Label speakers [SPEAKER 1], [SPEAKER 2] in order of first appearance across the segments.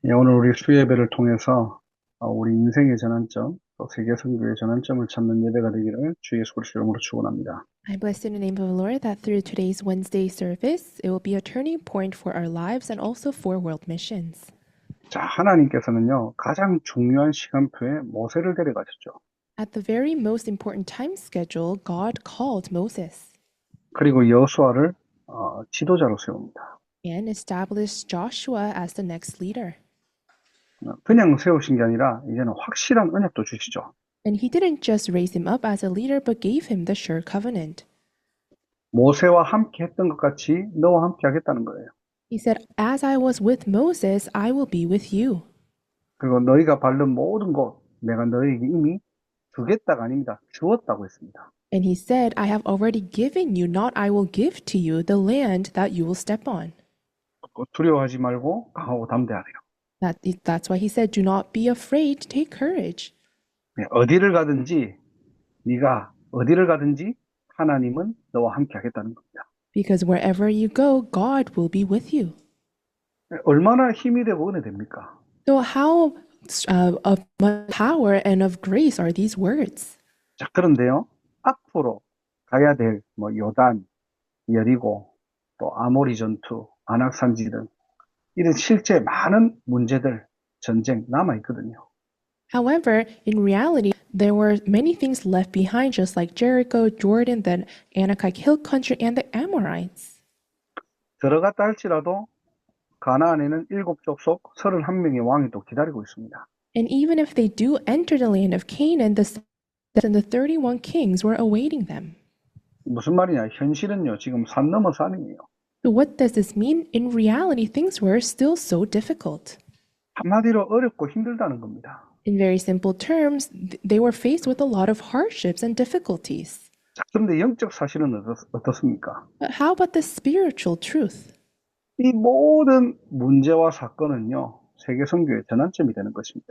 [SPEAKER 1] 예, 오늘 우리 수예배를 통해서 우리 인생의 전환점, 또 세계 선교의 전환점을 찾는 예배가 되기를 주 예수 그리스도 이름으로 축원합니다.
[SPEAKER 2] I bless in the name of the Lord that through today's Wednesday service, it will be a turning point for our lives and also for world missions.
[SPEAKER 1] 자, 하나님께서는요, 가장 중요한 시간표에 모세를 데려가셨죠.
[SPEAKER 2] At the very most important time schedule, God called Moses
[SPEAKER 1] 그리고 여수아를 지도자로 세웁니다.
[SPEAKER 2] and established Joshua as the next leader.
[SPEAKER 1] 그냥 세우신 게 아니라 이제는 확실한 언약도 주시죠.
[SPEAKER 2] And he didn't just raise him up as a leader, but gave him the sure covenant.
[SPEAKER 1] 모세와 함께 했던 것 같이 너와 함께 하겠다는 거예요.
[SPEAKER 2] He said, "As I was with Moses, I will be with you."
[SPEAKER 1] 그리고 너희가 밟는 모든 곳, 내가 너희에게 이미 주겠다가 아닙니다. 주었다고 했습니다.
[SPEAKER 2] And he said, "I have already given you, not I will give to you, the land that you will step on."
[SPEAKER 1] 두려워하지 말고 강하고 담대하래요.
[SPEAKER 2] That's why he said, "Do not be afraid, take courage."
[SPEAKER 1] 어디를 가든지 네가 어디를 가든지 하나님은 너와 함께 하겠다는 겁니다.
[SPEAKER 2] Because wherever you go, God will be with you.
[SPEAKER 1] 얼마나 힘이 되고 은혜됩니까?
[SPEAKER 2] So how of much power and of grace are these words?
[SPEAKER 1] 자, 그런데요. 앞으로 가야 될 요단, 여리고, 또 아모리 전투, 안악산지 등 이런 실제 많은 문제들, 전쟁 남아 있거든요.
[SPEAKER 2] However, in reality, there were many things left behind, just like Jericho, Jordan, the Anak Hill Country, and the Amorites.
[SPEAKER 1] 들어갔다 할지라도 가나안에는 7족속 31명의 왕이 또 기다리고 있습니다.
[SPEAKER 2] And even if they do enter the land of Canaan, the 31 kings were awaiting them.
[SPEAKER 1] 무슨 말이냐? 현실은요, 지금 산 넘어 산이에요.
[SPEAKER 2] So what does this mean? In reality, things were still so difficult.
[SPEAKER 1] 한마디로 어렵고 힘들다는 겁니다.
[SPEAKER 2] In very simple terms, they were faced with a lot of hardships and difficulties.
[SPEAKER 1] 자, 그런데 영적 사실은 어떻습니까?
[SPEAKER 2] But how about the spiritual truth?
[SPEAKER 1] 이 모든 문제와 사건은요, 세계 선교의 전환점이 되는 것입니다.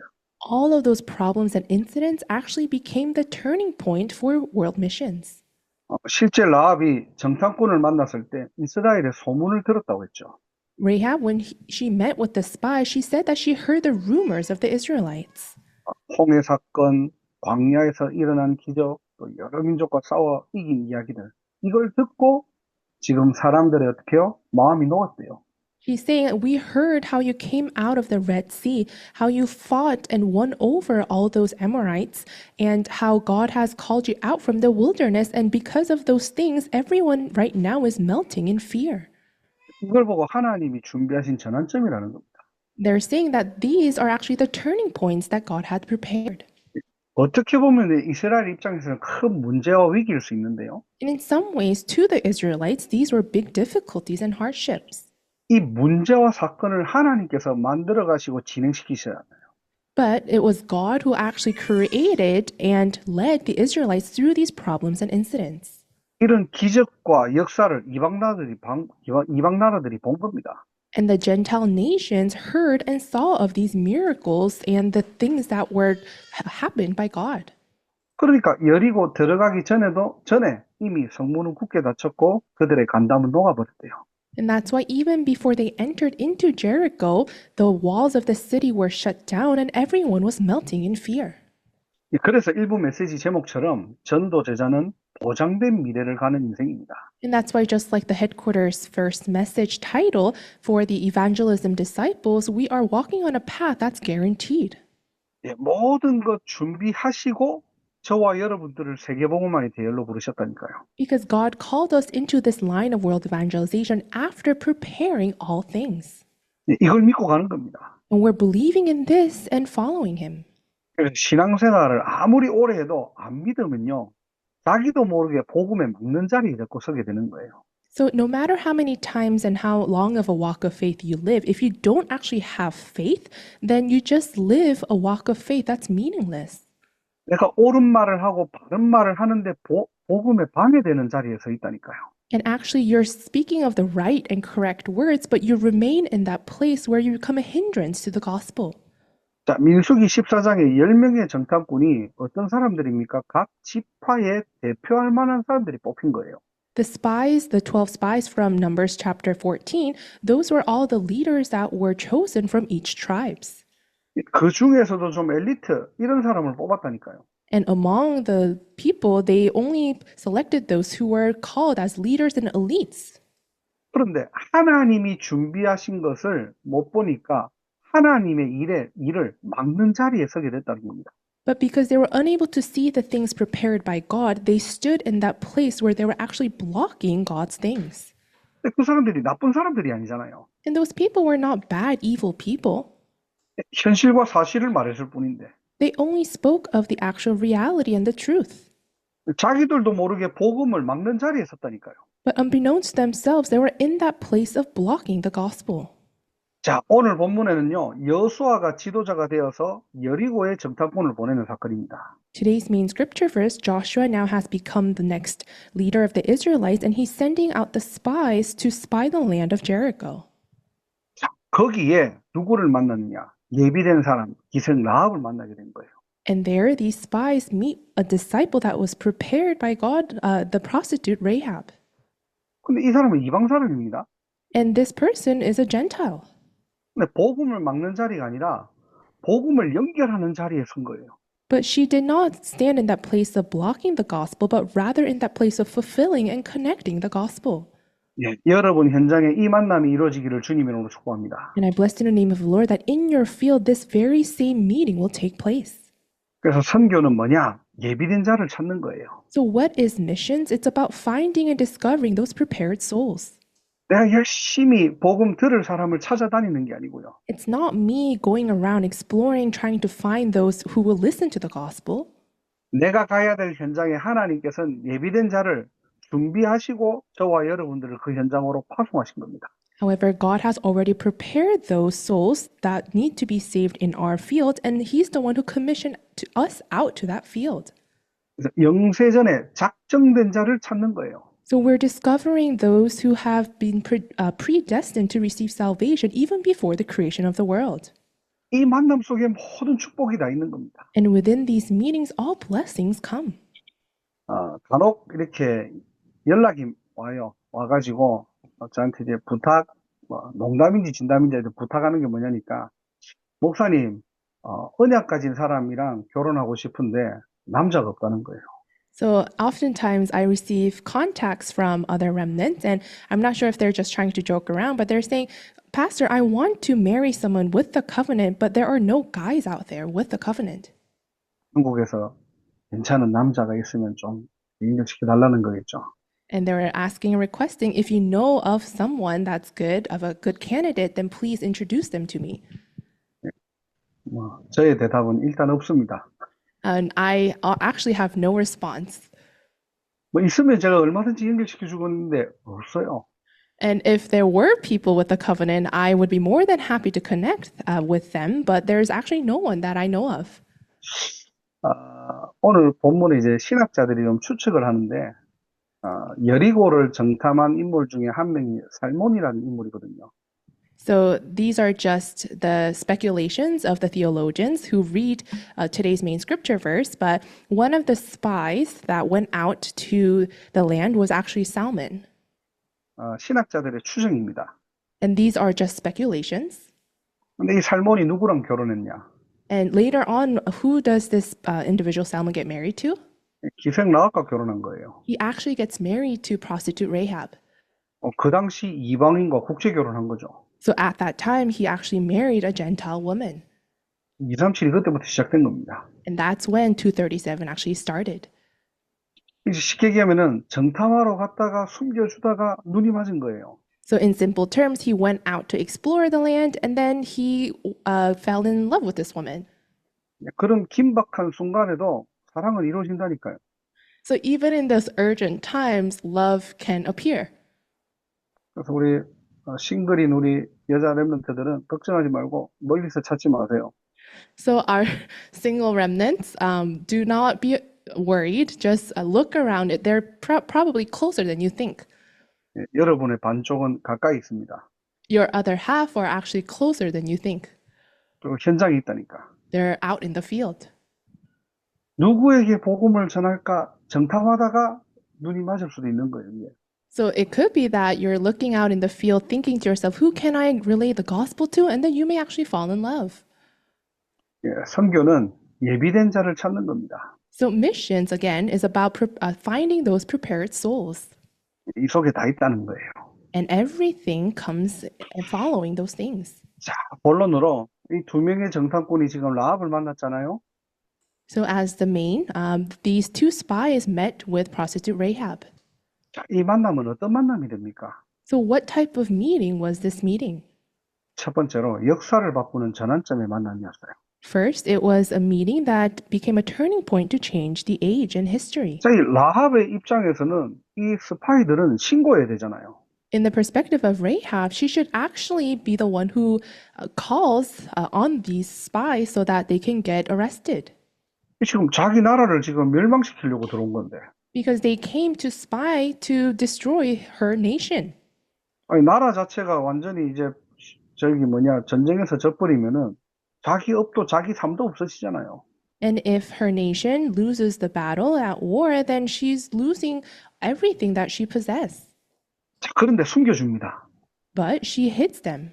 [SPEAKER 2] All of those problems and incidents actually became the turning point for world missions.
[SPEAKER 1] 실제 라합이 정탐꾼을 만났을 때 이스라엘의 소문을 들었다고 했죠.
[SPEAKER 2] Rahab, when she met with the spies, she said that she heard the rumors of the Israelites.
[SPEAKER 1] 홍해 사건, 광야에서 일어난 기적, 또 여러 민족과 싸워 이긴 이야기들, 이걸 듣고 지금 사람들의 어떻게요? 마음이 녹았대요.
[SPEAKER 2] She's saying, "We heard how you came out of the Red Sea, how you fought and won over all those Amorites, and how God has called you out from the wilderness. And because of those things, everyone right now is melting in fear."
[SPEAKER 1] 이걸 보고 하나님이 준비하신 전환점이라는 겁니다.
[SPEAKER 2] They're saying that these are actually the turning points that God had prepared.
[SPEAKER 1] 어떻게 보면 이스라엘 입장에서는 큰 문제와 위기일 수 있는데요.
[SPEAKER 2] And in some ways, to the Israelites, these were big difficulties and hardships.
[SPEAKER 1] 이 문제와 사건을 하나님께서 만들어 가시고 진행시키셔야 해요.
[SPEAKER 2] But it was God who actually created and led the Israelites through these problems and incidents.
[SPEAKER 1] 이런 기적과 역사를 이방 나라들이 본 겁니다.
[SPEAKER 2] And the Gentile nations heard and saw of these miracles and the things that were happened by God.
[SPEAKER 1] 그러니까 여리고 들어가기 전에 이미 성문은 굳게 닫혔고 그들의 간담은 녹아버렸대요.
[SPEAKER 2] And that's why even before they entered into Jericho, the walls of the city were shut down and everyone was melting in fear.
[SPEAKER 1] 그래서 일부 메시지 제목처럼 전도 제자는 보장된 미래를 가는 인생입니다.
[SPEAKER 2] And that's why, just like the headquarters first message title for the evangelism disciples, we are walking on a path that's guaranteed.
[SPEAKER 1] 모든 것 준비하시고 저와 여러분들을 세계복음만의 대열로 부르셨다니까요.
[SPEAKER 2] Because God called us into this line of world evangelization after preparing all things.
[SPEAKER 1] 이걸 믿고 가는 겁니다.
[SPEAKER 2] And we're believing in this and following Him.
[SPEAKER 1] 그래서 신앙생활을 아무리 오래 해도 안 믿으면요. 자기도 모르게 복음에 맞는 자리에 자꾸 서게 되는 거예요.
[SPEAKER 2] So, no matter how many times and how long of a walk of faith you live, if you don't actually have faith, then you just live a walk of faith that's meaningless.
[SPEAKER 1] 내가 옳은 말을 하고 바른 말을 하는데 복음에 방해되는 자리에 서 있다니까요.
[SPEAKER 2] And actually, you're speaking of the right and correct words, but you remain in that place where you become a hindrance to the gospel.
[SPEAKER 1] 자, 민수기 14장에 10명의 정탐꾼이 어떤 사람들입니까? 각 지파에 대표할 만한 사람들이 뽑힌 거예요.
[SPEAKER 2] The spies, the 12 spies from Numbers chapter 14, those were all the leaders that were chosen from each tribes.
[SPEAKER 1] 그 중에서도 좀 엘리트 이런 사람을 뽑았다니까요.
[SPEAKER 2] And among the people, they only selected those who were called as leaders and elites.
[SPEAKER 1] 그런데 하나님이 준비하신 것을 못 보니까 하나님의 일을 막는 자리에 서게 됐다는 겁니다.
[SPEAKER 2] But because they were unable to see the things prepared by God, they stood in that place where they were actually blocking God's things.
[SPEAKER 1] 근데 그 사람들이 나쁜 사람들이 아니잖아요.
[SPEAKER 2] And those people were not bad, evil people.
[SPEAKER 1] 현실과 사실을 말했을 뿐인데
[SPEAKER 2] They only spoke of the actual reality and the truth.
[SPEAKER 1] 자기들도 모르게 복음을 막는 자리에 섰다니까요.
[SPEAKER 2] But unbeknownst to themselves, they were in that place of blocking the gospel.
[SPEAKER 1] 자, 오늘 본문에는요, 여수아가 지도자가 되어서 여리고에 정탐꾼을 보내는 사건입니다.
[SPEAKER 2] Today's main scripture verse, Joshua now has become the next leader of the Israelites, and he's sending out the spies to spy the land of Jericho.
[SPEAKER 1] 자, 거기에 누구를 만났느냐? 예비된 사람, 기생 라합을 만나게 된 거예요.
[SPEAKER 2] And there, these spies meet a disciple that was prepared by God, the prostitute Rahab.
[SPEAKER 1] 근데 이 사람은 이방 사람입니다.
[SPEAKER 2] And this person is a Gentile.
[SPEAKER 1] 근데 복음을 막는 자리가 아니라 복음을 연결하는 자리에 선 거예요.
[SPEAKER 2] But she did not stand in that place of blocking the gospel, but rather in that place of fulfilling and connecting the gospel.
[SPEAKER 1] 예, 여러분 현장에 이 만남이 이루어지기를 주님의 이름으로 축복합니다.
[SPEAKER 2] And I blessed in the name of the Lord that in your field, this very same meeting will take place.
[SPEAKER 1] 그래서 선교는 뭐냐? 예비된 자를 찾는 거예요.
[SPEAKER 2] So, what is missions? It's about finding and discovering those prepared souls.
[SPEAKER 1] 내가 열심히 복음 들을 사람을 찾아다니는 게 아니고요.
[SPEAKER 2] It's not me going around exploring, trying to find those who will listen to the gospel.
[SPEAKER 1] 내가 가야 될 현장에 하나님께서는 예비된 자를 준비하시고 저와 여러분들을 그 현장으로 파송하신 겁니다.
[SPEAKER 2] However, God has already prepared those souls that need to be saved in our field, and He's the one who commissioned us out to that field.
[SPEAKER 1] 그래서 영세전에 작정된 자를 찾는 거예요.
[SPEAKER 2] So we're discovering those who have been predestined to receive salvation even before the creation of the world.
[SPEAKER 1] 이 만남 속에 모든 축복이 다 있는 겁니다.
[SPEAKER 2] And within these meetings, all blessings come.
[SPEAKER 1] 간혹 이렇게 연락이 와가지고 저한테 이제 부탁, 농담인지 진담인지 부탁하는 게 뭐냐니까 목사님, 언약 가진 사람이랑 결혼하고 싶은데 남자가 없다는 거예요.
[SPEAKER 2] So oftentimes I receive contacts from other remnants, and I'm not sure if they're just trying to joke around, but they're saying, Pastor, I want to marry someone with the covenant, but there are no guys out there with the covenant.
[SPEAKER 1] 한국에서 괜찮은 남자가 있으면 좀 연결시켜 달라는 거겠죠.
[SPEAKER 2] And they're asking and requesting, if you know of someone that's good, of a good candidate, then please introduce them to me.
[SPEAKER 1] 저의 대답은 일단 없습니다.
[SPEAKER 2] And I actually have no response.
[SPEAKER 1] 있으면 제가 얼마든지 연결시켜 주겠는데 없어요.
[SPEAKER 2] And if there were people with the covenant, I would be more than happy to connect with them, but there's actually no one that I know of.
[SPEAKER 1] 오늘 본문에 이제 신학자들이 좀 추측을 하는데, 여리고를 정탐한 인물 중에 한 명이 살몬이라는 인물이거든요.
[SPEAKER 2] So these are just the speculations of the theologians who read today's main scripture verse, but one of the spies that went out to the land was actually Salmon.
[SPEAKER 1] 신학자들의 추정입니다.
[SPEAKER 2] And these are just speculations.
[SPEAKER 1] 근데 이 살몬이 누구랑 결혼했냐?
[SPEAKER 2] And later on, who does this individual Salmon get married to?
[SPEAKER 1] 기생 라합과 결혼한 거예요.
[SPEAKER 2] He actually gets married to prostitute Rahab.
[SPEAKER 1] 그 당시 이방인과 국제 결혼한 거죠.
[SPEAKER 2] So at that time, he actually married a Gentile woman.
[SPEAKER 1] 237이 그때부터 시작된 겁니다.
[SPEAKER 2] And that's when 237 actually started.
[SPEAKER 1] 이제 쉽게 얘기하면은 정탐하러 갔다가 숨겨주다가 눈이 맞은 거예요.
[SPEAKER 2] So in simple terms, he went out to explore the land, and then he fell in love with this woman.
[SPEAKER 1] 그런 긴박한 순간에도 사랑은 이루어진다니까요.
[SPEAKER 2] So even in those urgent times, love can appear.
[SPEAKER 1] 그래서 우리 싱글인 우리 여자 렘넌트들은 걱정하지 말고 멀리서 찾지 마세요.
[SPEAKER 2] So our single remnants, do not be worried. Just look around it. They're probably closer than you think.
[SPEAKER 1] 여러분의 반쪽은 가까이 있습니다.
[SPEAKER 2] Your other half are actually closer than you think.
[SPEAKER 1] 그리고 현장에 있다니까.
[SPEAKER 2] They're out in the field.
[SPEAKER 1] 누구에게 복음을 전할까 정탐하다가 눈이 맞을 수도 있는 거예요. 이게.
[SPEAKER 2] So it could be that you're looking out in the field thinking to yourself, who can I relay the gospel to? And then you may actually fall in love.
[SPEAKER 1] 예, 선교는 예비된 자를 찾는 겁니다.
[SPEAKER 2] So missions, again, is about finding those prepared souls.
[SPEAKER 1] 이 속에 다 있다는 거예요.
[SPEAKER 2] And everything comes following those things.
[SPEAKER 1] 자, 본론으로 이 두 명의 정탐꾼이 지금 라합을 만났잖아요.
[SPEAKER 2] So as the main, these two spies met with prostitute Rahab.
[SPEAKER 1] 자, 이 만남은 어떤 만남이 됩니까?
[SPEAKER 2] So what type of meeting was this meeting?
[SPEAKER 1] 첫 번째로 역사를 바꾸는 전환점의 만남이었어요.
[SPEAKER 2] First, it was a meeting that became a turning point to change the age and history.
[SPEAKER 1] 자, 이 라합의 입장에서는 이 스파이들은 신고해야 되잖아요.
[SPEAKER 2] In the perspective of Rahab, she should actually be the one who calls on these spies so that they can get arrested.
[SPEAKER 1] 지금 자기 나라를 지금 멸망시키려고 들어온 건데.
[SPEAKER 2] Because they came to spy to destroy her nation.
[SPEAKER 1] 아니, 나라 자체가 완전히 이제 전쟁에서 져버리면은 자기 업도 자기 삶도 없어지잖아요.
[SPEAKER 2] And if her nation loses the battle at war, then she's losing everything that she possessed.
[SPEAKER 1] 자, 그런데 숨겨줍니다.
[SPEAKER 2] But she hits them.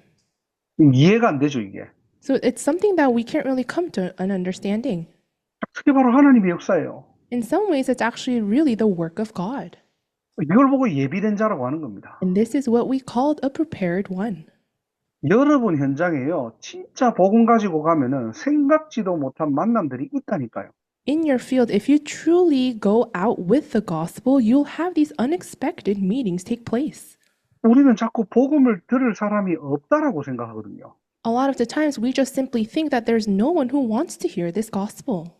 [SPEAKER 1] 이해가 안 되죠, 이게.
[SPEAKER 2] So it's something that we can't really come to an understanding.
[SPEAKER 1] 그게 바로 하나님의 역사예요.
[SPEAKER 2] In some ways, it's actually really the work of God.
[SPEAKER 1] 이걸 보고 예비된 자라고 하는 겁니다.
[SPEAKER 2] And this is what we called a prepared one.
[SPEAKER 1] 여러분 현장에요, 진짜 복음 가지고 가면은 생각지도 못한 만남들이 있다니까요.
[SPEAKER 2] In your field, if you truly go out with the gospel, you'll have these unexpected meetings take place.
[SPEAKER 1] 우리는 자꾸 복음을 들을 사람이 없다라고 생각하거든요.
[SPEAKER 2] A lot of the times, we just simply think that there's no one who wants to hear this gospel.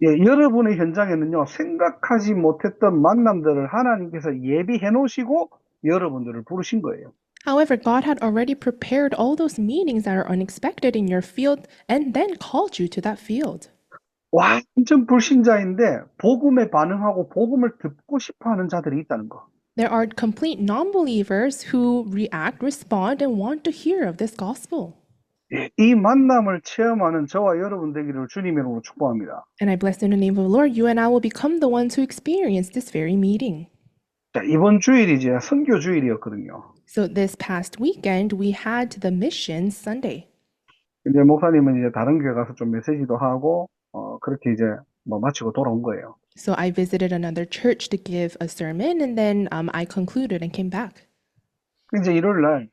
[SPEAKER 1] 예, 여러분의 현장에는요, 생각하지 못했던 만남들을 하나님께서 예비해 놓으시고 여러분들을 부르신 거예요.
[SPEAKER 2] However, God had already prepared all those meetings that are unexpected in your field and then called you to that field.
[SPEAKER 1] 완전 불신자인데 복음에 반응하고 복음을 듣고 싶어 하는 자들이 있다는 거.
[SPEAKER 2] There are complete non-believers who react, respond, and want to hear of this gospel.
[SPEAKER 1] 예, 이 만남을 체험하는 저와 여러분 되기를 주님의 이름으로 축복합니다.
[SPEAKER 2] And I bless in the name of the Lord, you and I will become the ones who experience this very meeting.
[SPEAKER 1] 자, 이번 주일이 이제 선교 주일이었거든요.
[SPEAKER 2] So this past weekend, we had the Mission Sunday.
[SPEAKER 1] 이제 목사님은 이제 다른 교회 가서 좀 메시지도 하고 그렇게 이제 마치고 돌아온 거예요.
[SPEAKER 2] So I visited another church to give a sermon, and then I concluded and came back.
[SPEAKER 1] 이제 일요일 날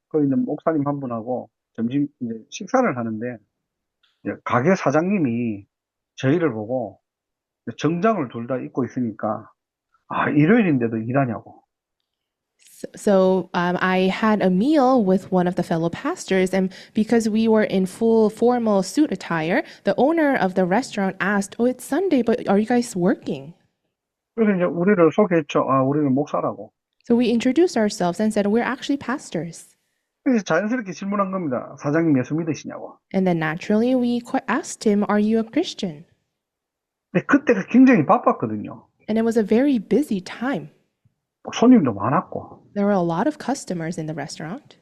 [SPEAKER 1] 거기 있는 목사님 한 분하고 점심 이제 식사를 하는데 이제 가게 사장님이 저희를 보고 정장을 둘 다 입고 있으니까 일요일인데도 일하냐고.
[SPEAKER 2] So I had a meal with one of the fellow pastors, and because we were in full formal suit attire, the owner of the restaurant asked, "Oh, it's Sunday, but are you guys working?"
[SPEAKER 1] 그래서 이제 우리를 소개했죠. 우리는 목사라고.
[SPEAKER 2] So we introduced ourselves and said, "We're actually pastors."
[SPEAKER 1] 그래서 자연스럽게 질문한 겁니다. 사장님 예수 믿으시냐고.
[SPEAKER 2] And then naturally we asked him, "Are you a Christian?"
[SPEAKER 1] 근데 그때가 굉장히 바빴거든요.
[SPEAKER 2] And it was a very busy time.
[SPEAKER 1] 손님도 많았고.
[SPEAKER 2] There were a lot of customers in the restaurant.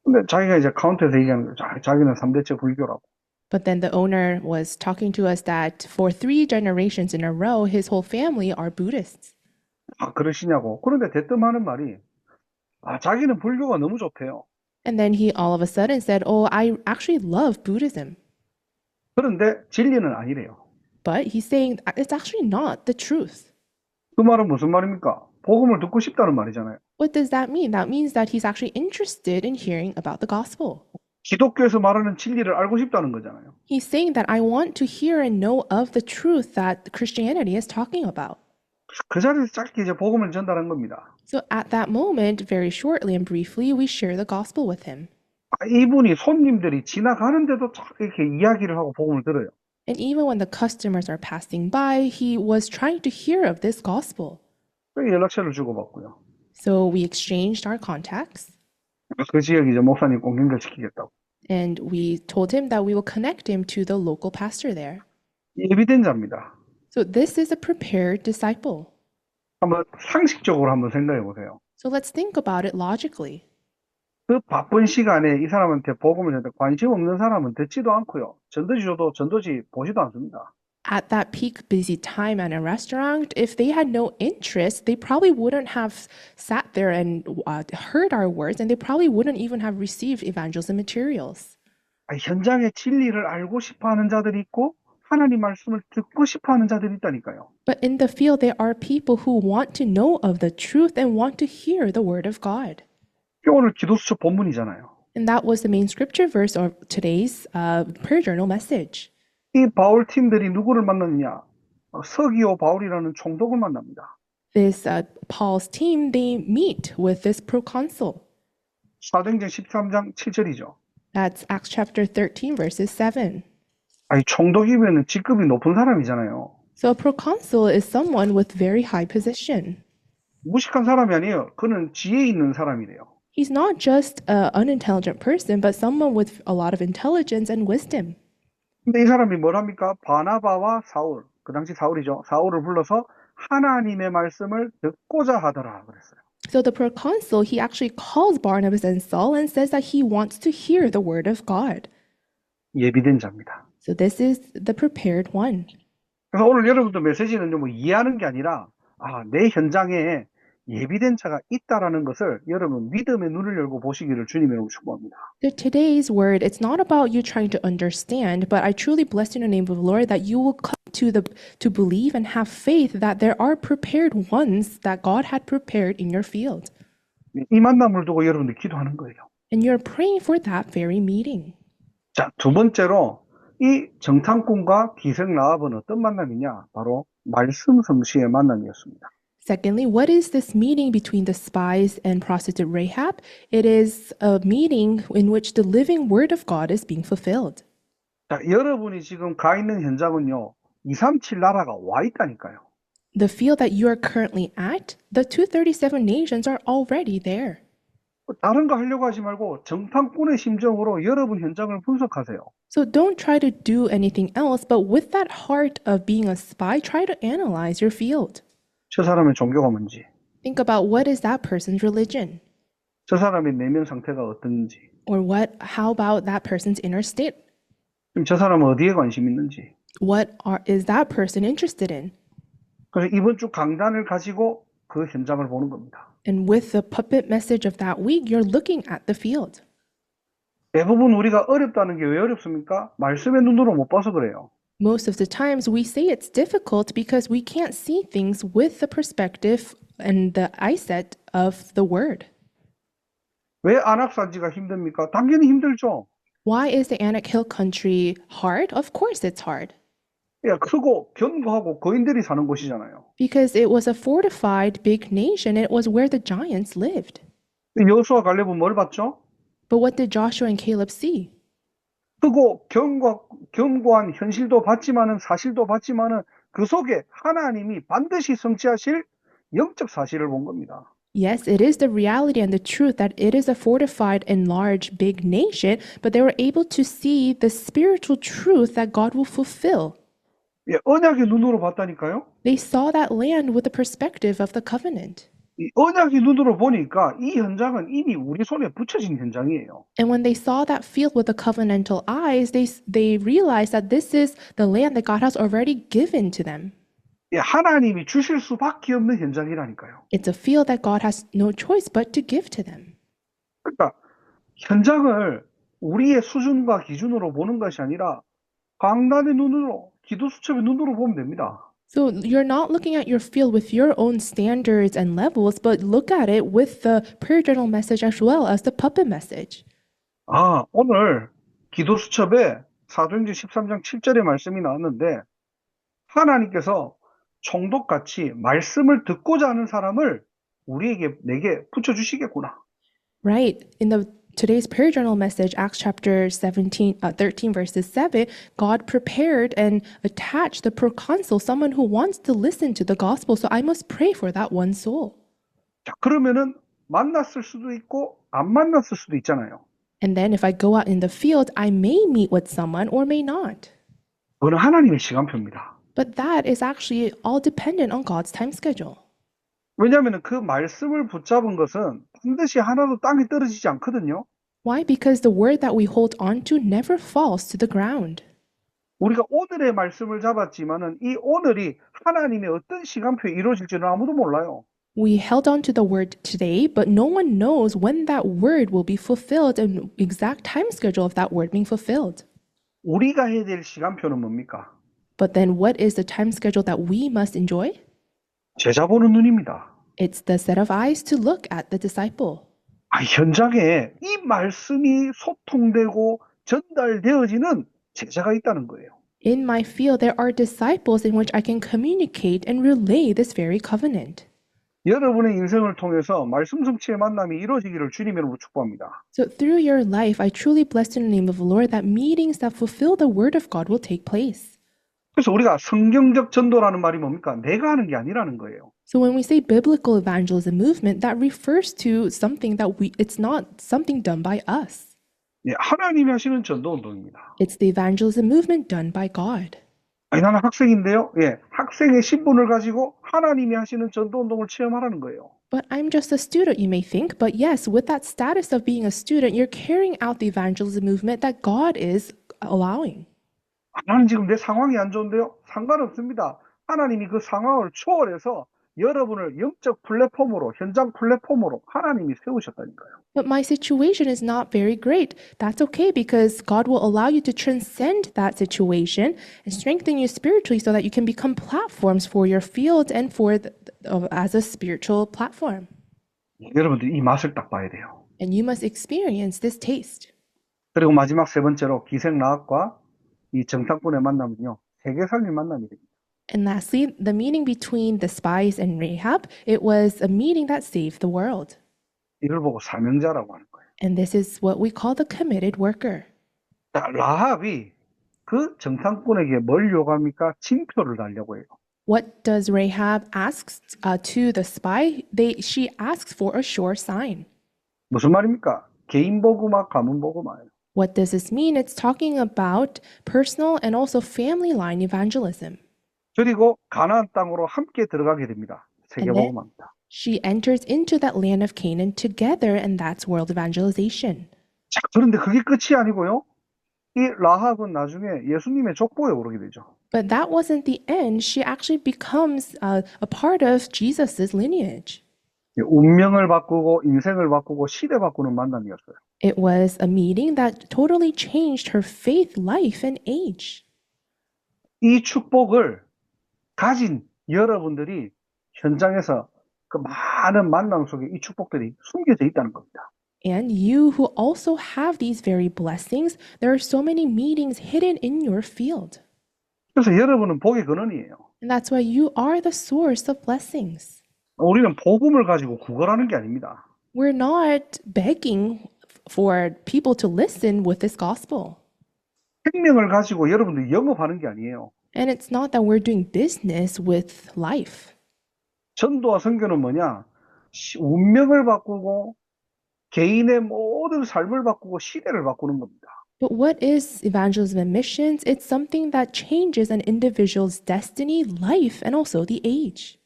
[SPEAKER 1] 근데 자기가 이제 카운터에서 얘기하는 거죠. 자기는 3대째 불교라고.
[SPEAKER 2] But then the owner was talking to us that for 3 generations in a row, his whole family are Buddhists.
[SPEAKER 1] 그러시냐고. 그런데 대뜸 하는 말이 자기는 불교가 너무 좋대요.
[SPEAKER 2] And then he all of a sudden said, "Oh, I actually love Buddhism."
[SPEAKER 1] 그런데 진리는 아니래요.
[SPEAKER 2] But he's saying it's actually not the truth.
[SPEAKER 1] 그 말은 무슨 말입니까? 복음을 듣고 싶다는 말이잖아요.
[SPEAKER 2] What does that mean? That means that he's actually interested in hearing about the gospel.
[SPEAKER 1] 기독교에서 말하는 진리를 알고 싶다는 거잖아요.
[SPEAKER 2] He's saying that I want to hear and know of the truth that Christianity is talking about.
[SPEAKER 1] 그 자리에서 짧게 이제 복음을 전달한 겁니다.
[SPEAKER 2] So at that moment, very shortly and briefly, we share the gospel with him.
[SPEAKER 1] 이분이 손님들이 지나가는데도 이렇게 이야기를 하고 복음을 들어요.
[SPEAKER 2] And even when the customers are passing by, he was trying to hear of this gospel.
[SPEAKER 1] 연락처를 주고받고요.
[SPEAKER 2] So we exchanged our contacts.
[SPEAKER 1] 그 지역 이제 목사님 꼭 연결시키겠다고.
[SPEAKER 2] And we told him that we will connect him to the local pastor there.
[SPEAKER 1] 예비된 자입니다.
[SPEAKER 2] So this is a prepared disciple.
[SPEAKER 1] 한번 상식적으로 한번 생각해 보세요.
[SPEAKER 2] So let's think about it logically.
[SPEAKER 1] 그 바쁜 시간에 이 사람한테 복음을 전해 관심 없는 사람은 듣지도 않고요. 전도지 줘도 전도지 보지도 않습니다.
[SPEAKER 2] at that peak busy time at a restaurant, if they had no interest, they probably wouldn't have sat there and heard our words, and they probably wouldn't even have received evangelism materials.
[SPEAKER 1] 현장의 진리를 알고 싶어 하는 자들이 있고 하나님 말씀을 듣고 싶어 하는 자들이 있다니까요.
[SPEAKER 2] But in the field, there are people who want to know of the truth and want to hear the word of God.
[SPEAKER 1] 오늘 기도수첩 본문이잖아요.
[SPEAKER 2] And that was the main scripture verse of today's prayer journal message.
[SPEAKER 1] 이 바울 팀들이 누구를 만났느냐? 서기오 바울이라는 총독을 만납니다.
[SPEAKER 2] This Paul's team, they meet with this proconsul.
[SPEAKER 1] 사도행전 13장 7절이죠.
[SPEAKER 2] That's Acts chapter 13, verses 7.
[SPEAKER 1] 총독이면 직급이 높은 사람이잖아요.
[SPEAKER 2] So a proconsul is someone with very high position.
[SPEAKER 1] 무식한 사람이 아니에요. 그는 지혜 있는 사람이래요.
[SPEAKER 2] He's not just an unintelligent person, but someone with a lot of intelligence and wisdom.
[SPEAKER 1] 근데 이 사람이 뭘 합니까? 바나바와 사울, 그 당시 사울이죠. 사울을 불러서 하나님의 말씀을 듣고자 하더라 그랬어요.
[SPEAKER 2] So the proconsul, he actually calls Barnabas and Saul and says that he wants to hear the word of God.
[SPEAKER 1] 예비된 자입니다.
[SPEAKER 2] So this is the prepared one.
[SPEAKER 1] 그래서 오늘 여러분들 메시지는 뭐 이해하는 게 아니라 내 현장에 예비된 자가 있다라는 것을 여러분 믿음의 눈을 열고 보시기를 주님으로 축복합니다.
[SPEAKER 2] So today's word, it's not about you trying to understand, but I truly bless in the name of the Lord that you will come to believe and have faith that there are prepared ones that God had prepared in your field.
[SPEAKER 1] 이 만남을 두고 여러분들 기도하는 거예요.
[SPEAKER 2] And you're praying for that very meeting.
[SPEAKER 1] 자, 두 번째로 이 정탐꾼과 기생 라합은 어떤 만남이냐? 바로 말씀 성취의 만남이었습니다.
[SPEAKER 2] Secondly, what is this meeting between the spies and prostitute Rahab? It is a meeting in which the living word of God is being fulfilled.
[SPEAKER 1] 자, 여러분이 지금 가 있는 현장은요, 237 나라가 와 있다니까요.
[SPEAKER 2] The field that you are currently at, the 237 nations are already there.
[SPEAKER 1] 다른 거 하려고 하지 말고 정탐꾼의 심정으로 여러분 현장을 분석하세요.
[SPEAKER 2] So don't try to do anything else, but with that heart of being a spy, try to analyze your field.
[SPEAKER 1] 저 사람의 종교가 뭔지,
[SPEAKER 2] Think about what is that person's religion,
[SPEAKER 1] 저 사람의 내면 상태가 어떤지,
[SPEAKER 2] or how about that person's inner state?
[SPEAKER 1] 지금 저 사람은 어디에 관심 있는지.
[SPEAKER 2] Is that person interested in?
[SPEAKER 1] 그래서 이번 주 강단을 가지고 그 현장을 보는 겁니다.
[SPEAKER 2] And with the puppet message of that week, you're looking at the field.
[SPEAKER 1] 대부분 우리가 어렵다는 게 왜 어렵습니까? 말씀의 눈으로 못 봐서 그래요.
[SPEAKER 2] Most of the times we say it's difficult because we can't see things with the perspective and the eyesight of the word.
[SPEAKER 1] 왜 안악산지가 힘듭니까? 당연히 힘들죠.
[SPEAKER 2] Why is the Anak Hill country hard? Of course it's hard.
[SPEAKER 1] 크고 견고하고 거인들이 사는 곳이잖아요.
[SPEAKER 2] Because it was a fortified big nation. It was where the giants lived.
[SPEAKER 1] 여호수아 갈렙은 뭘 봤죠?
[SPEAKER 2] But what did Joshua and Caleb see?
[SPEAKER 1] 크고 견고한 현실도 봤지만은 사실도 봤지만은 그 속에 하나님이 반드시 성취하실 영적 사실을 본 겁니다.
[SPEAKER 2] Yes, it is the reality and the truth that it is a fortified and large big nation, but they were able to see the spiritual truth that God will fulfill.
[SPEAKER 1] 언약의 눈으로 봤다니까요.
[SPEAKER 2] They saw that land with the perspective of the covenant.
[SPEAKER 1] 이 언약의 눈으로 보니까 이 현장은 이미 우리 손에 붙여진 현장이에요.
[SPEAKER 2] And when they saw that field with the covenantal eyes, they realized that this is the land that God has already given to them.
[SPEAKER 1] 하나님이 주실 수밖에 없는 현장이라니까요.
[SPEAKER 2] It's a field that God has no choice but to give to them.
[SPEAKER 1] 그러니까 현장을 우리의 수준과 기준으로 보는 것이 아니라 강단의 눈으로, 기도 수첩의 눈으로 보면 됩니다.
[SPEAKER 2] So you're not looking at your field with your own standards and levels, but look at it with the prayer journal message as well as the puppet message.
[SPEAKER 1] 오늘 기도 수첩에 사도행전 13장 7절의 말씀이 나왔는데 하나님께서 총독같이 말씀을 듣고자 하는 사람을 내게 붙여주시겠구나.
[SPEAKER 2] Right. In today's prayer journal message, Acts chapter 13, verses 7, God prepared and attached the proconsul, someone who wants to listen to the gospel. So I must pray for that one soul.
[SPEAKER 1] 자, 그러면은 만났을 수도 있고 안 만났을 수도 있잖아요.
[SPEAKER 2] And then if I go out in the field, I may meet with someone or may not.
[SPEAKER 1] 그건 하나님의 시간표입니다.
[SPEAKER 2] But that is actually all dependent on God's time schedule.
[SPEAKER 1] 왜냐하면 그 말씀을 붙잡은 것은 반드시 하나도 땅에 떨어지지 않거든요.
[SPEAKER 2] Why? Because the word that we hold on to never falls to the ground.
[SPEAKER 1] 우리가 오늘의 말씀을 잡았지만은 이 오늘이 하나님의 어떤 시간표에 이루어질지는 아무도 몰라요.
[SPEAKER 2] We held on to the word today, but no one knows when that word will be fulfilled and exact time schedule of that word being fulfilled.
[SPEAKER 1] 우리가 해야 될 시간표는 뭡니까?
[SPEAKER 2] But then what is the time schedule that we must enjoy?
[SPEAKER 1] 제자 보는 눈입니다.
[SPEAKER 2] It's the set of eyes to look at the disciple.
[SPEAKER 1] 현장에 이 말씀이 소통되고 전달되어지는 제자가 있다는 거예요.
[SPEAKER 2] In my field, there are disciples in which I can communicate and relay this very covenant.
[SPEAKER 1] 여러분의 인생을 통해서 말씀 성취의 만남이 이루어지기를 주님의 이름으로 축복합니다.
[SPEAKER 2] So through your life, I truly bless in the name of the Lord that meetings that fulfill the word of God will take place.
[SPEAKER 1] 그래서 우리가 성경적 전도라는 말이 뭡니까? 내가 하는 게 아니라는 거예요.
[SPEAKER 2] So when we say biblical evangelism movement, that refers to something that it's not something done by us.
[SPEAKER 1] 하나님이 하시는 전도 운동입니다.
[SPEAKER 2] It's the evangelism movement done by God.
[SPEAKER 1] 나는 학생인데요. 학생의 신분을 가지고 하나님이 하시는 전도 운동을 체험하라는 거예요.
[SPEAKER 2] But I'm just a student, you may think. But yes, with that status of being a student, you're carrying out the evangelism movement that God is allowing.
[SPEAKER 1] 나는 지금 내 상황이 안 좋은데요. 상관없습니다. 하나님이 그 상황을 초월해서 여러분을 영적 플랫폼으로, 현장 플랫폼으로 하나님이 세우셨다니까요.
[SPEAKER 2] But my situation is not very great. That's okay because God will allow you to transcend that situation and strengthen you spiritually so that you can become platforms for your field and for as a spiritual platform.
[SPEAKER 1] 여러분들 이 맛을 딱 봐야 돼요.
[SPEAKER 2] And you must experience this taste.
[SPEAKER 1] 그리고 마지막 세 번째로 기생라합과 이 정탐꾼의 만남은요. 세계 살림 만남이 됩니다.
[SPEAKER 2] And lastly, the meeting between the spies and Rahab, it was a meeting that saved the world.
[SPEAKER 1] 이걸 보고 사명자라고 하는 거예요.
[SPEAKER 2] And this is what we call the committed worker.
[SPEAKER 1] 자, 라합이 그 정탐꾼에게 뭘 요구합니까? 징표를 달려고 해요.
[SPEAKER 2] What does Rahab ask to the spy? She asks for a sure sign.
[SPEAKER 1] 무슨 말입니까? 개인 복음화, 가문 복음화예요.
[SPEAKER 2] What does this mean? It's talking about personal and also family line evangelism.
[SPEAKER 1] 그리고 가나안 땅으로 함께 들어가게 됩니다. 세계 복음화입니다.
[SPEAKER 2] She enters into that land of Canaan together, and that's world evangelization.
[SPEAKER 1] 자, 그런데 그게 끝이 아니고요. 이 라합은 나중에 예수님의 족보에 오르게 되죠.
[SPEAKER 2] But that wasn't the end. She actually becomes a part of Jesus's lineage.
[SPEAKER 1] 운명을 바꾸고 인생을 바꾸고 시대 바꾸는 만남이었어요.
[SPEAKER 2] It was a meeting that totally changed her faith, life, and age.
[SPEAKER 1] 이 축복을 가진 여러분들이 현장에서 그 많은 만남 속에 이 축복들이 숨겨져 있다는 겁니다.
[SPEAKER 2] And you who also have these very blessings, there are so many meetings hidden in your field.
[SPEAKER 1] 그래서 여러분은 복의 근원이에요.
[SPEAKER 2] And that's why you are the source of blessings.
[SPEAKER 1] 우리는 복음을 가지고 구걸하는 게 아닙니다.
[SPEAKER 2] We're not begging for people to listen with this gospel.
[SPEAKER 1] 생명을 가지고 여러분들이 영업하는 게 아니에요.
[SPEAKER 2] And it's not that we're doing business with life.
[SPEAKER 1] 전도와 선교는 뭐냐? 운명을 바꾸고 개인의 모든 삶을 바꾸고 시대를 바꾸는 겁니다.
[SPEAKER 2] But what is evangelism and missions? It's something that changes an individual's destiny, life, and also the age.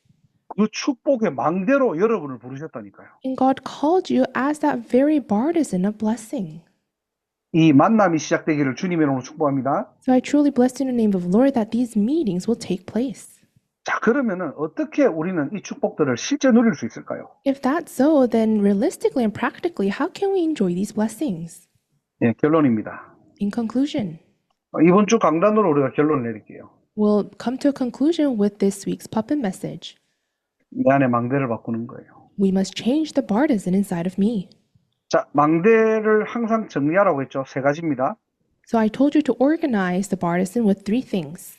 [SPEAKER 1] 그 축복의 망대로 여러분을 부르셨다니까요.
[SPEAKER 2] And God called you as that very partisan of blessing.
[SPEAKER 1] 이 만남이 시작되기를 주님의 이름으로 축복합니다.
[SPEAKER 2] So I truly bless in the name of the Lord that these meetings will take place.
[SPEAKER 1] 자, 그러면은 어떻게 우리는 이 축복들을 실제 누릴 수 있을까요?
[SPEAKER 2] If that's so, then realistically and practically, how can we enjoy these blessings?
[SPEAKER 1] 결론입니다.
[SPEAKER 2] In conclusion,
[SPEAKER 1] 이번 주 강단으로 우리가 결론을 내릴게요.
[SPEAKER 2] we'll come to a conclusion with this week's puppet message.
[SPEAKER 1] 내 안에 망대를 바꾸는 거예요.
[SPEAKER 2] We must change the partisan inside of me.
[SPEAKER 1] 자, 망대를 항상 정리하라고 했죠. 세 가지입니다.
[SPEAKER 2] So I told you to organize the partisan with three things.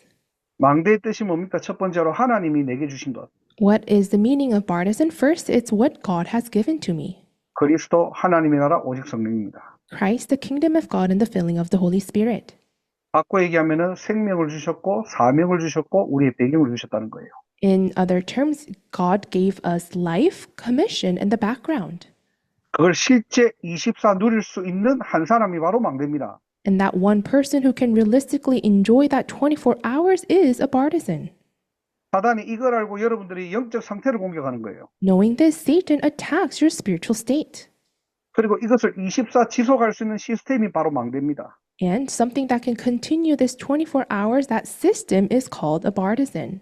[SPEAKER 1] 망대의 뜻이 뭡니까? 첫 번째로 하나님이 내게 주신 것.
[SPEAKER 2] What is the meaning of partisan? First, it's what God has given to me.
[SPEAKER 1] 그리스도 하나님의 나라 오직 성령입니다.
[SPEAKER 2] Christ, the kingdom of God, and the filling of the Holy Spirit.
[SPEAKER 1] 바꿔 얘기하면은 생명을 주셨고 사명을 주셨고 우리의 배경을 주셨다는 거예요.
[SPEAKER 2] In other terms, God gave us life, commission, and the background.
[SPEAKER 1] 그걸 실제 24 누릴 수 있는 한 사람이 바로 망대입니다.
[SPEAKER 2] And that one person who can realistically enjoy that 24 hours is a partisan.
[SPEAKER 1] 사단이 이걸 알고 여러분들이 영적 상태를 공격하는 거예요.
[SPEAKER 2] Knowing this, Satan attacks your spiritual state.
[SPEAKER 1] 그리고 이것을 24 지속할 수 있는 시스템이 바로 망대입니다.
[SPEAKER 2] And something that can continue this 24 hours, that system is called a bartizan.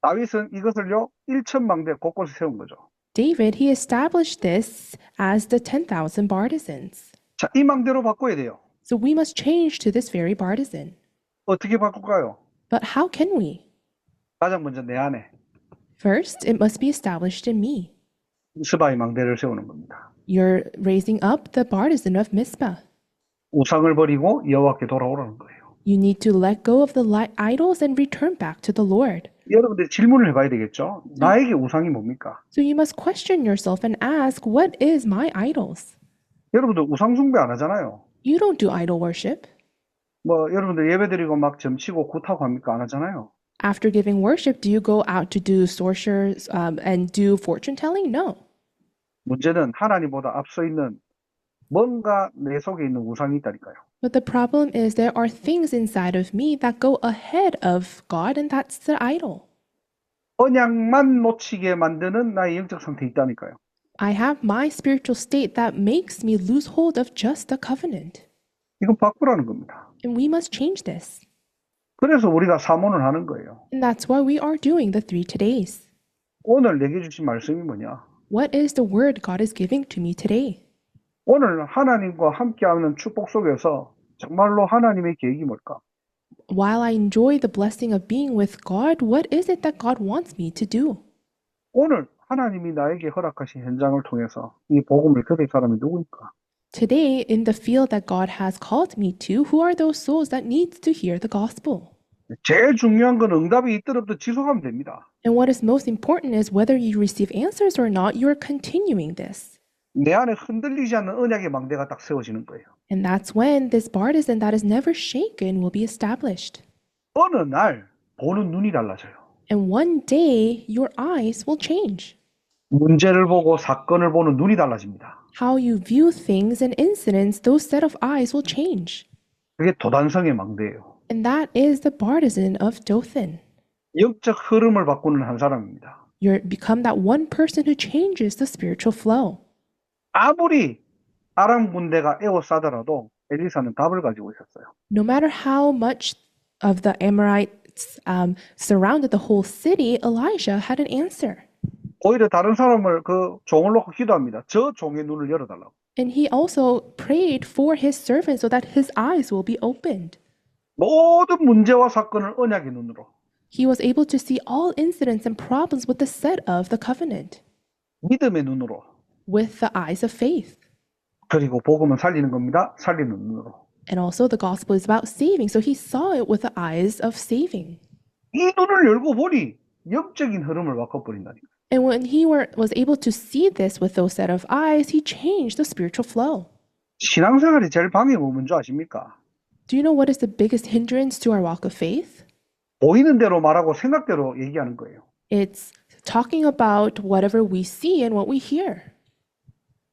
[SPEAKER 1] 다윗은 이것을요 1,000망대 곳곳에 세운 거죠.
[SPEAKER 2] David, he established this as the 10,000 bartizans.
[SPEAKER 1] 자, 이 망대로 바꿔야 돼요.
[SPEAKER 2] So we must change to this very bartizan.
[SPEAKER 1] 어떻게 바꿀까요?
[SPEAKER 2] But how can we?
[SPEAKER 1] 가장 먼저 내 안에
[SPEAKER 2] First, it must be established in me.
[SPEAKER 1] 스바의 망대를 세우는 겁니다.
[SPEAKER 2] You're raising up the bartizan of Mizpah.
[SPEAKER 1] 우상을 버리고 여호와께 돌아오라는 거예요.
[SPEAKER 2] You need to let go of the idols and return back to the Lord.
[SPEAKER 1] 여러분들 질문을 해봐야 되겠죠. 나에게 우상이 뭡니까?
[SPEAKER 2] So you must question yourself and ask, what is my idols?
[SPEAKER 1] 여러분들 우상 숭배 안 하잖아요.
[SPEAKER 2] You don't do idol worship.
[SPEAKER 1] 뭐 여러분들 예배드리고 막 점치고 굿하고 합니까? 안 하잖아요.
[SPEAKER 2] After giving worship, do you go out to do sorcerers and do fortune telling? No.
[SPEAKER 1] 문제는 하나님보다 앞서 있는 뭔가 내 속에 있는 우상이 있다니까요.
[SPEAKER 2] But the problem is there are things inside of me that go ahead of God, and that's the idol.
[SPEAKER 1] 언약만 놓치게 만드는 나의 영적 상태에 있다니까요.
[SPEAKER 2] I have my spiritual state that makes me lose hold of just the covenant.
[SPEAKER 1] 이건 바꾸라는 겁니다.
[SPEAKER 2] And we must change this.
[SPEAKER 1] 그래서 우리가 사모를 하는 거예요.
[SPEAKER 2] And that's why we are doing the 3 todays.
[SPEAKER 1] 오늘 내게 주신 말씀이 뭐냐?
[SPEAKER 2] What is the word God is giving to me today?
[SPEAKER 1] 오늘 하나님과 함께하는 축복 속에서 정말로 하나님의 계획이 뭘까?
[SPEAKER 2] While I enjoy the blessing of being with God, what is it that God wants me to do?
[SPEAKER 1] 오늘 하나님이 나에게 허락하신 현장을 통해서 이 복음을 들을 사람이 누구일까?
[SPEAKER 2] Today, in the field that God has called me to, who are those souls that need to hear the gospel?
[SPEAKER 1] 제일 중요한 건 응답이 있든 없든 지속하면 됩니다.
[SPEAKER 2] And what is most important is whether you receive answers or not, you are continuing this.
[SPEAKER 1] 내 안에 흔들리지 않는 언약의 망대가 딱 세워지는 거예요.
[SPEAKER 2] And that's when this bartizan that is never shaken will be established.
[SPEAKER 1] 어느 날 보는 눈이 달라져요.
[SPEAKER 2] And one day, your eyes will change.
[SPEAKER 1] 문제를 보고 사건을 보는 눈이 달라집니다.
[SPEAKER 2] How you view things and incidents, those set of eyes will change.
[SPEAKER 1] 그게 도단성의 망대예요.
[SPEAKER 2] And that is the bartizan of Dothan.
[SPEAKER 1] 영적 흐름을 바꾸는 한 사람입니다.
[SPEAKER 2] You become that one person who changes the spiritual flow.
[SPEAKER 1] 아무리 아람 군대가 에워싸더라도 엘리사는 답을 가지고 있었어요.
[SPEAKER 2] No matter how much of the Amorites surrounded the whole city, Elijah had an answer.
[SPEAKER 1] 오히려 다른 사람을 그 종을 놓고 기도합니다. 저 종의 눈을 열어달라고.
[SPEAKER 2] And he also prayed for his servant so that his eyes will be opened.
[SPEAKER 1] 모든 문제와 사건을 언약의 눈으로.
[SPEAKER 2] He was able to see all incidents and problems with the set of the covenant,
[SPEAKER 1] 믿음의 눈으로.
[SPEAKER 2] with the eyes of faith.
[SPEAKER 1] 그리고 복음은 살리는 겁니다. 살리는 눈으로.
[SPEAKER 2] And also the gospel is about saving, so he saw it with the eyes of saving.
[SPEAKER 1] 이 눈을 열고 보니 영적인 흐름을 바꿔버린다니까.
[SPEAKER 2] And when he was able to see this with those set of eyes, he changed the spiritual flow.
[SPEAKER 1] 신앙생활이 제일 방해가 뭔지 아십니까?
[SPEAKER 2] Do you know what is the biggest hindrance to our walk of faith?
[SPEAKER 1] 보이는 대로 말하고 생각대로 얘기하는 거예요.
[SPEAKER 2] It's talking about whatever we see and what we hear.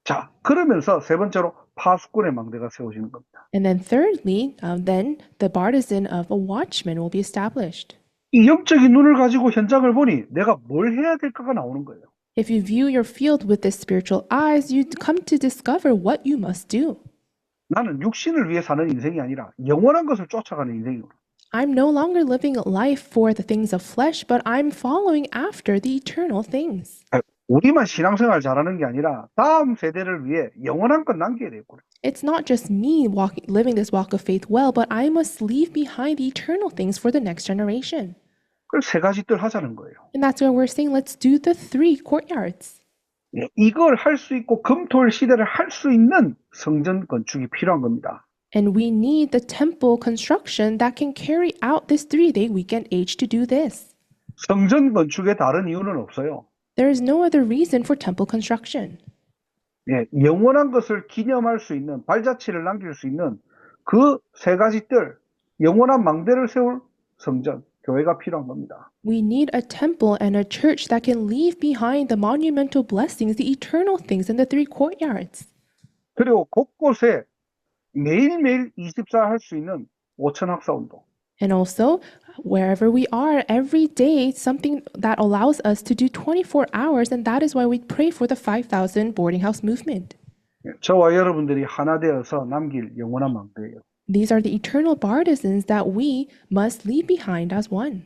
[SPEAKER 1] 자, 그러면서 세 번째로 파수꾼의 망대가 세워지는 겁니다.
[SPEAKER 2] And then thirdly, then the bartizan of a watchman will be established.
[SPEAKER 1] 이 영적인 눈을 가지고 현장을 보니 내가 뭘 해야 될까가 나오는 거예요.
[SPEAKER 2] If you view your field with the spiritual eyes, you come to discover what you must do.
[SPEAKER 1] 나는 육신을 위해 사는 인생이 아니라 영원한 것을 쫓아가는 인생이구나.
[SPEAKER 2] I'm no longer living life for the things of flesh, but I'm following after the eternal things.
[SPEAKER 1] 우리만 신앙생활 잘하는 게 아니라 다음 세대를 위해 영원한 것 남겨야 되겠구나.
[SPEAKER 2] It's not just me living this walk of faith well, but I must leave behind the eternal things for the next generation.
[SPEAKER 1] 그래서 세 가지 뜰 하자는 거예요.
[SPEAKER 2] And that's why we're saying let's do the 3 courtyards.
[SPEAKER 1] 이걸 할 수 있고 금토일 시대를 할 수 있는 성전 건축이 필요한 겁니다.
[SPEAKER 2] And we need the temple construction that can carry out this 3-day weekend age to do this.
[SPEAKER 1] 성전 건축의 다른 이유는 없어요.
[SPEAKER 2] There is no other reason for temple construction.
[SPEAKER 1] 영원한 것을 기념할 수 있는 발자취를 남길 수 있는 그 세 가지 뜰, 영원한 망대를 세울 성전, 교회가 필요한 겁니다.
[SPEAKER 2] We need a temple and a church that can leave behind the monumental blessings, the eternal things in the 3 courtyards.
[SPEAKER 1] 그리고 곳곳에 매일매일 24 할 수 있는 5천 학사 운동.
[SPEAKER 2] And also, wherever we are, every day, something that allows us to do 24 hours, and that is why we pray for the 5,000 boarding house movement.
[SPEAKER 1] 저와 여러분들이 하나 되어서 남길 영원한 망대예요.
[SPEAKER 2] These are the eternal partisans that we must leave behind as one.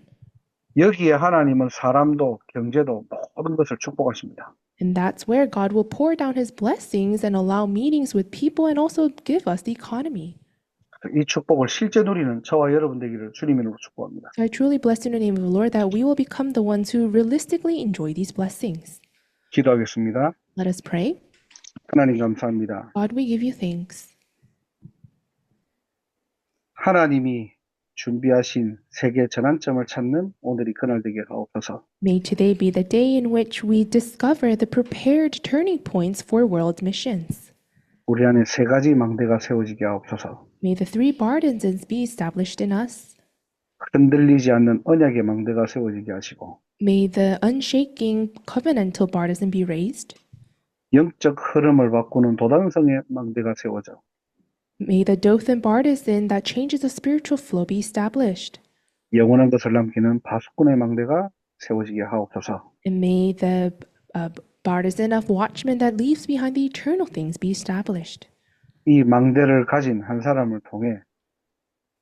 [SPEAKER 1] 여기에 하나님은 사람도 경제도 모든 것을 축복하십니다.
[SPEAKER 2] And that's where God will pour down his blessings and allow meetings with people and also give us the economy.
[SPEAKER 1] 이 축복을 실제 누리는 저와 여러분 되기를 주님 이름으로 축복합니다.
[SPEAKER 2] So I truly bless in the name of the Lord that we will become the ones who realistically enjoy these blessings.
[SPEAKER 1] 기도하겠습니다.
[SPEAKER 2] Let us pray.
[SPEAKER 1] 하나님 감사합니다.
[SPEAKER 2] God, we give you thanks.
[SPEAKER 1] 하나님이 준비하신 세계 전환점을 찾는 오늘이 그날 되게 하옵소서.
[SPEAKER 2] May today be the day in which we discover the prepared turning points for world missions.
[SPEAKER 1] 우리 안에 세 가지 망대가 세워지게 하옵소서.
[SPEAKER 2] May the three partisans be established in us.
[SPEAKER 1] 흔들리지 않는 언약의 망대가 세워지게 하시고
[SPEAKER 2] May the unshaking covenantal partisan be raised.
[SPEAKER 1] 영적 흐름을 바꾸는 도단성의 망대가 세워져
[SPEAKER 2] May the Dothan partisan that changes the spiritual flow be established.
[SPEAKER 1] 영원한 것을 남기는 바수꾼의 망대가 세워지게 하옵소서.
[SPEAKER 2] And may the partisan of watchmen that leaves behind the eternal things be established.
[SPEAKER 1] 이 망대를 가진 한 사람을 통해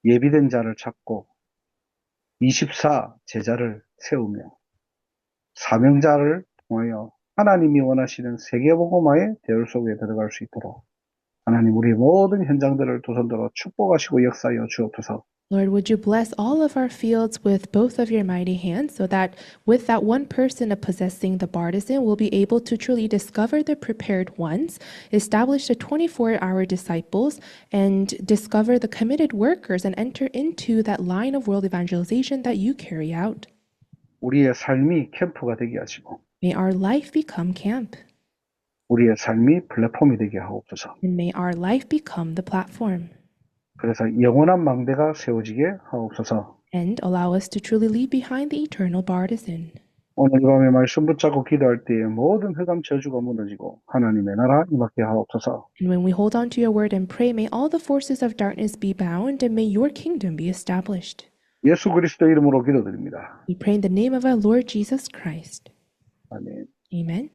[SPEAKER 1] 예비된 자를 찾고 24 제자를 세우며 사명자를 통하여 하나님이 원하시는 세계복음화의 대열 속에 들어갈 수 있도록 하나님 우리 모든 현장들을 두 손들어 축복하시고 역사하여 주옵소서.
[SPEAKER 2] Lord, would you bless all of our fields with both of your mighty hands so that with that one person of possessing the partisan, we'll be able to truly discover the prepared ones, establish the 24-hour disciples, and discover the committed workers and enter into that line of world evangelization that you carry out.
[SPEAKER 1] 우리의 삶이 캠프가 되게 하시고
[SPEAKER 2] May our life become camp,
[SPEAKER 1] 우리의 삶이 플랫폼이 되게 하옵소서.
[SPEAKER 2] and may our life become the platform,
[SPEAKER 1] 그래서 영원한 망대가 세워지게 하옵소서.
[SPEAKER 2] and allow us to truly leave behind the eternal partisan.
[SPEAKER 1] 오늘 밤에 말씀 붙잡고 기도할 때에 모든 흑암 저주가 무너지고 하나님의 나라 임하게 하옵소서.
[SPEAKER 2] And when we hold on to your word and pray, may all the forces of darkness be bound, and may your kingdom be established.
[SPEAKER 1] 예수 그리스도 이름으로 기도드립니다.
[SPEAKER 2] We pray in the name of our Lord Jesus Christ.
[SPEAKER 1] 아멘.
[SPEAKER 2] Amen.